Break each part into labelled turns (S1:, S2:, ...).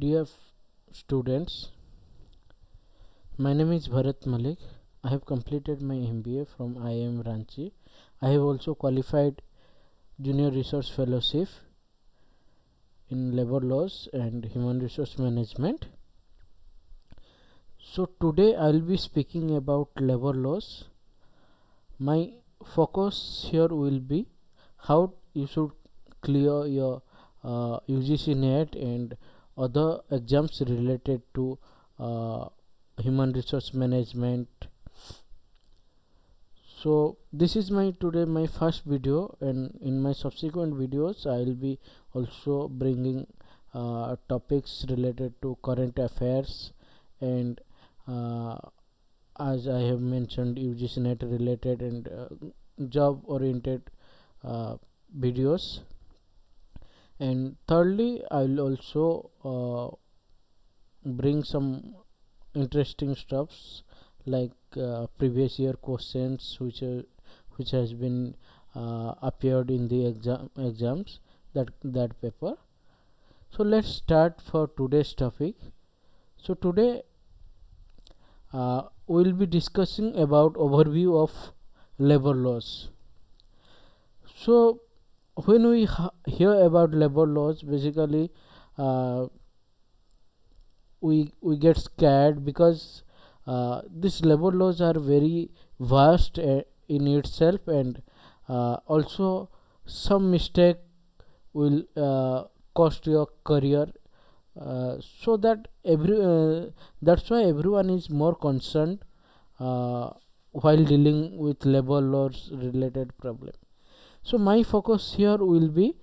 S1: Dear students, my name is Bharat Malik. I have completed my MBA from IIM Ranchi. I have also qualified Junior Research Fellowship in Labor Laws and Human Resource Management. So today I will be speaking about labor laws. My focus here will be how you should clear your UGC NET and other exams related to human resource management. So this is my first video, and in my subsequent videos I will be also bringing topics related to current affairs and as I have mentioned UGC NET related and job oriented videos. And thirdly, I will also bring some interesting stuffs like previous year questions which has been appeared in the exams that paper. So let's start for today's topic. So today we will be discussing about overview of labor laws. So when we hear about labor laws, basically we get scared because these labor laws are very vast in itself, and also some mistake will cost your career. So that's why everyone is more concerned while dealing with labor laws related problem. So my focus here will be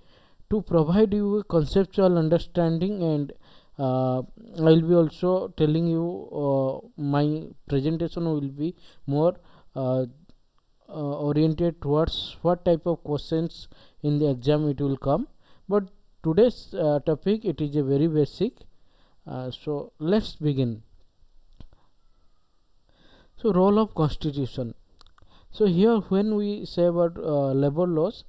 S1: to provide you a conceptual understanding, and I will be also telling you my presentation will be more oriented towards what type of questions in the exam it will come. But today's topic, it is a very basic. So let's begin. So role of constitution. So here when we say about labor laws,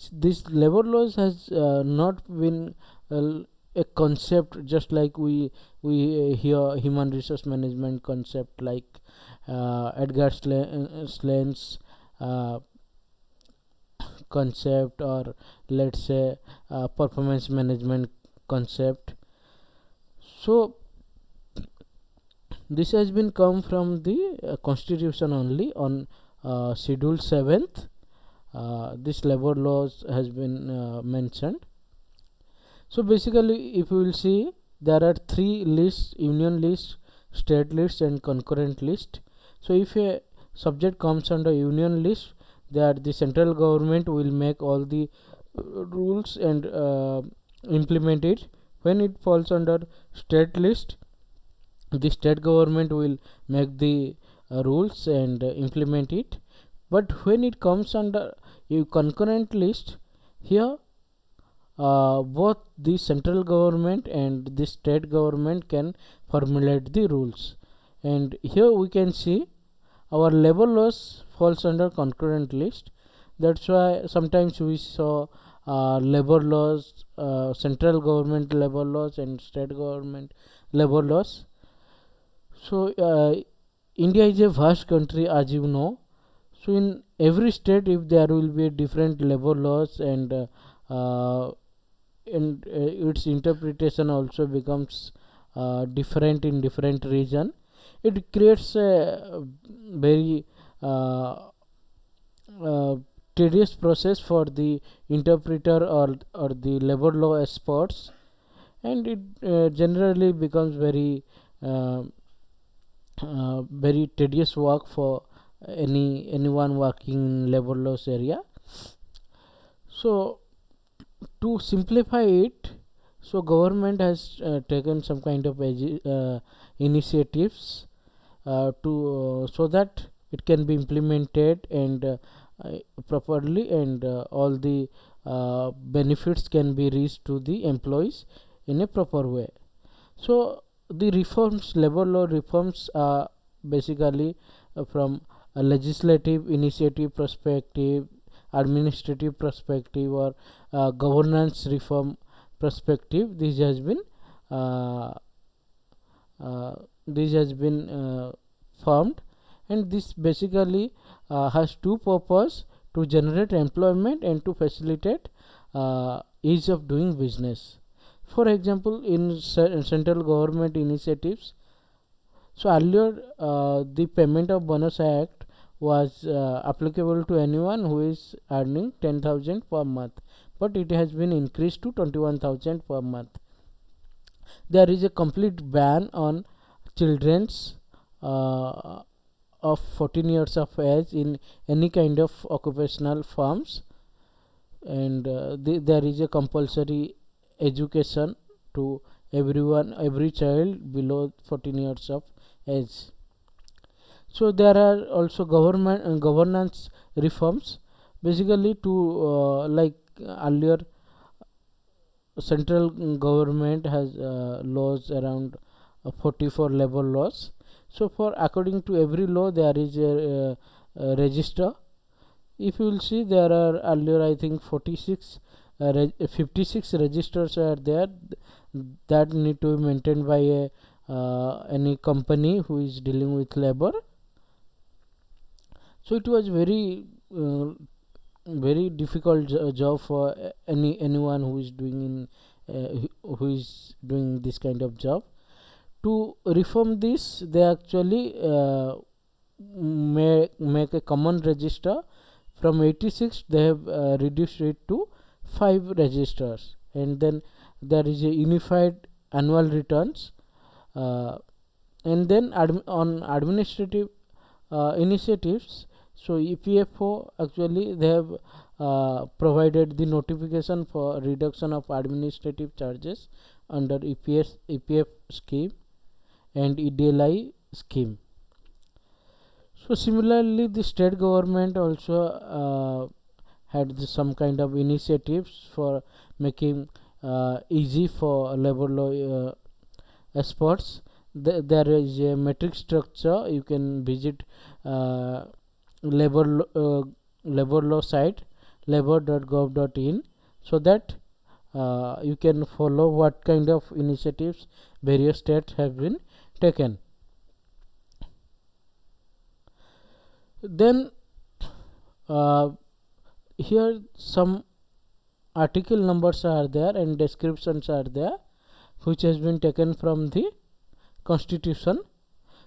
S1: this labor laws has not been a concept just like we hear human resource management concept like Edgar Slane's concept, or let's say performance management concept. So this has been come from the constitution only. On schedule 7th this labor laws has been mentioned. So basically if you will see, there are three lists: union list, state list and concurrent list. So if a subject comes under union list, that the central government will make all the rules and implement it. When it falls under state list, the state government will make the rules and implement it. But when it comes under a concurrent list, here both the central government and the state government can formulate the rules. And here we can see our labor laws falls under concurrent list. That's why sometimes we saw labor laws, central government labor laws and state government labor laws. So India is a vast country, as you know. So in every state, if there will be different labor laws, and its interpretation also becomes different in different region, it creates a very tedious process for the interpreter or the labor law experts, and it generally becomes very very tedious work for anyone working in labor laws area. So to simplify it, so government has taken some kind of initiatives to so that it can be implemented and properly, and all the benefits can be reached to the employees in a proper way. So the reforms, labor law reforms, are basically from a legislative initiative perspective, administrative perspective, or governance reform perspective. This has been this has been formed, and this basically has two purpose: to generate employment and to facilitate ease of doing business. For example, in central government initiatives, so earlier the payment of bonus act was applicable to anyone who is earning 10,000 per month, but it has been increased to 21,000 per month. There is a complete ban on children's of 14 years of age in any kind of occupational firms, and there is a compulsory education to everyone, every child below 14 years of age. So there are also governance reforms, basically to like earlier central government has laws around 44 labor laws. So for according to every law there is a register. If you will see, there are earlier I think 56 56 registers are there that need to be maintained by a any company who is dealing with labor. So it was very difficult job for anyone who is doing in who is doing this kind of job. To reform this, they actually make a common register. From 86 they have reduced it to 5 registers, and then there is a unified annual returns, and then on administrative initiatives. So EPFO actually they have provided the notification for reduction of administrative charges under EPF scheme and EDLI scheme. So similarly, the state government also had some kind of initiatives for making easy for labor law experts. There is a metric structure. You can visit labor law site labor.gov.in, so that you can follow what kind of initiatives various states have been taken. Then here some article numbers are there and descriptions are there, which has been taken from the constitution.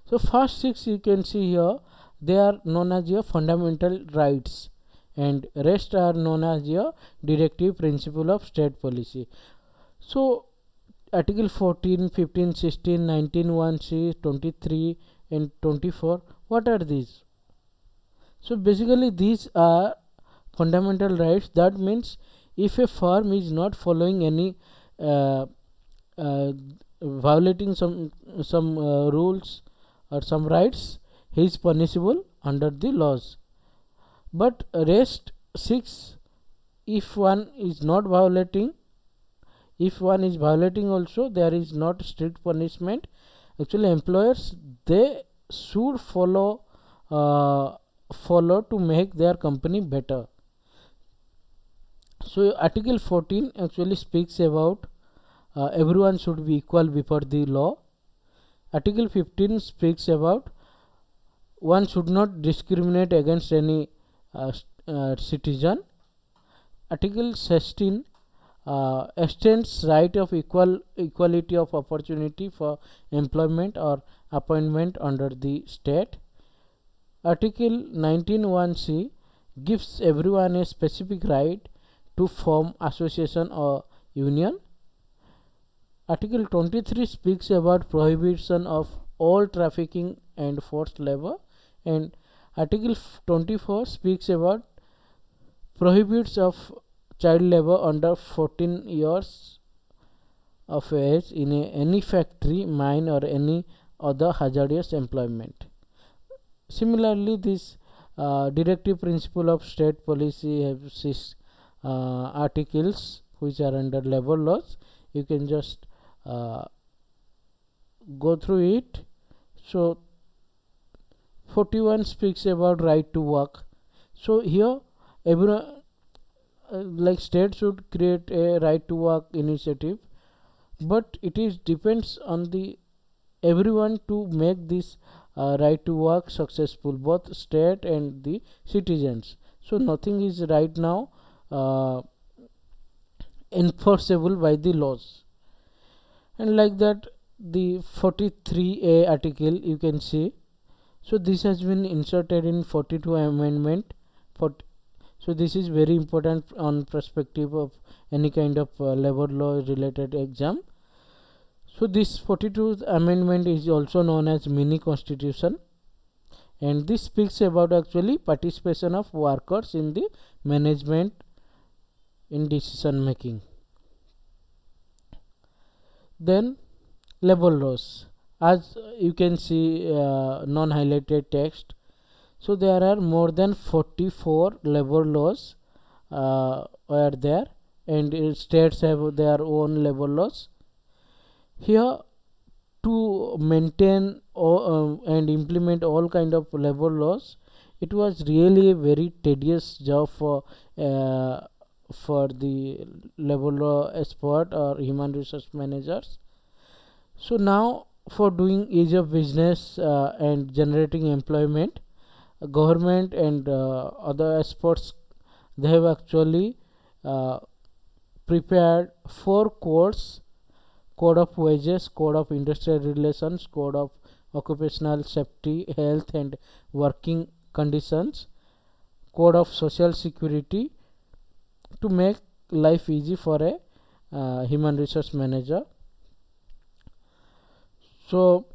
S1: So first 6 you can see here, they are known as your fundamental rights, and rest are known as your directive principle of state policy. So article 14, 15, 16, 19, 1c, 23 and 24, what are these? So basically these are fundamental rights. That means if a firm is not following any violating some rules or some rights, he is punishable under the laws. But rest 6, if one is not violating, if one is violating also, there is not strict punishment. Actually employers, they should follow to make their company better. So article 14 actually speaks about everyone should be equal before the law. Article 15 speaks about one should not discriminate against any citizen. Article 16 extends right of equality of opportunity for employment or appointment under the state. Article 19(1)(c) gives everyone a specific right to form association or union. Article 23 speaks about prohibition of all trafficking and forced labor, and Article 24 speaks about prohibits of child labor under 14 years of age in any factory, mine or any other hazardous employment. Similarly, this directive principle of state policy have 6 articles which are under labor laws. You can just go through it. So 41 speaks about right to work. So here everyone like state should create a right to work initiative, but it is depends on the everyone to make this right to work successful, both state and the citizens. So nothing is right now enforceable by the laws. And like that, the 43A article you can see, so this has been inserted in 42 amendment. So this is very important on perspective of any kind of labor law related exam. So this 42th amendment is also known as mini constitution, and this speaks about actually participation of workers in the management in decision making. Then labor laws, as you can see non highlighted text. So there are more than 44 labor laws are there, and states have their own labor laws. Here, to maintain and implement all kind of labor laws, it was really a very tedious job for the labor law expert or human resource managers. So now, for doing ease of business and generating employment, government and other experts, they have actually prepared 4 codes: code of wages, code of industrial relations, code of occupational safety, health and working conditions, code of social security, to make life easy for a human resource manager. So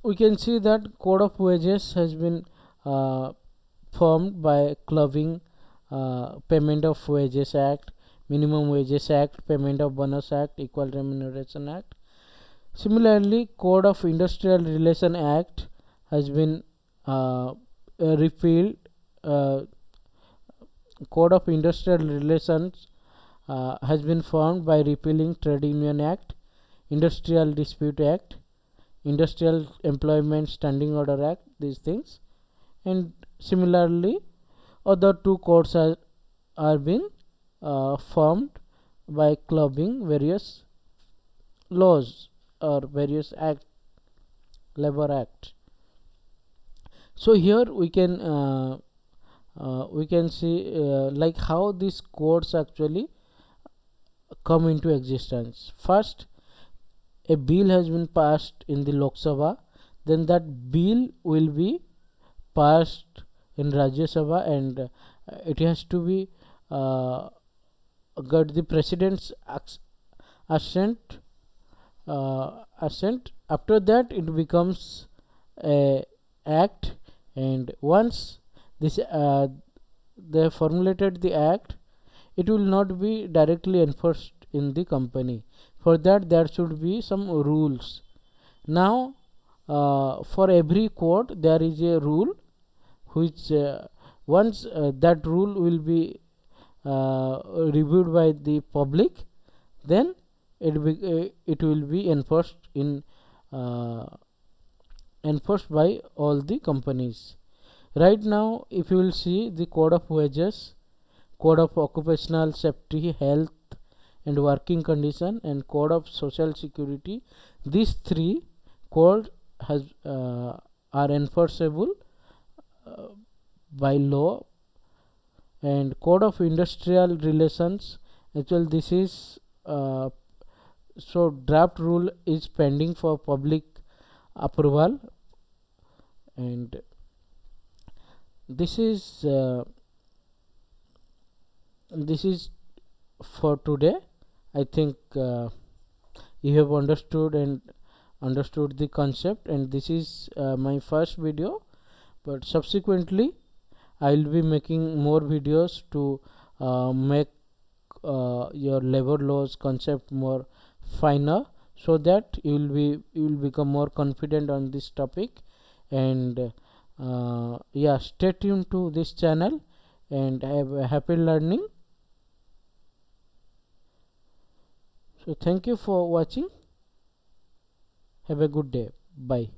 S1: we can see that code of wages has been formed by clubbing Payment of Wages Act, Minimum Wages Act, Payment of Bonus Act, Equal Remuneration Act. Similarly, Code of Industrial Relation Act has been repealed. Code of Industrial Relations has been formed by repealing Trade Union Act, Industrial Dispute Act, Industrial Employment Standing Order Act, these things. And similarly, other 2 codes are being formed by clubbing various laws or various labor act. So here we can see like how these codes actually come into existence. First, a bill has been passed in the Lok Sabha, then that bill will be passed in Rajya Sabha, and it has to be got the president's assent. After that, it becomes a act, and once this they formulated the act, it will not be directly enforced in the company. For that, there should be some rules. Now, for every code, there is a rule which once that rule will be reviewed by the public, then it will be enforced by all the companies. Right now, if you will see the code of wages, code of occupational safety, health and working condition, and code of social security, these 3 codes are enforceable by law. And code of industrial relations, actually this is so draft rule is pending for public approval, and this is for today. I think you have understood the concept, and this is my first video, but subsequently I will be making more videos to make your labor laws concept more finer, so that you will become more confident on this topic. And yeah, stay tuned to this channel and have a happy learning. So thank you for watching. Have a good day. Bye.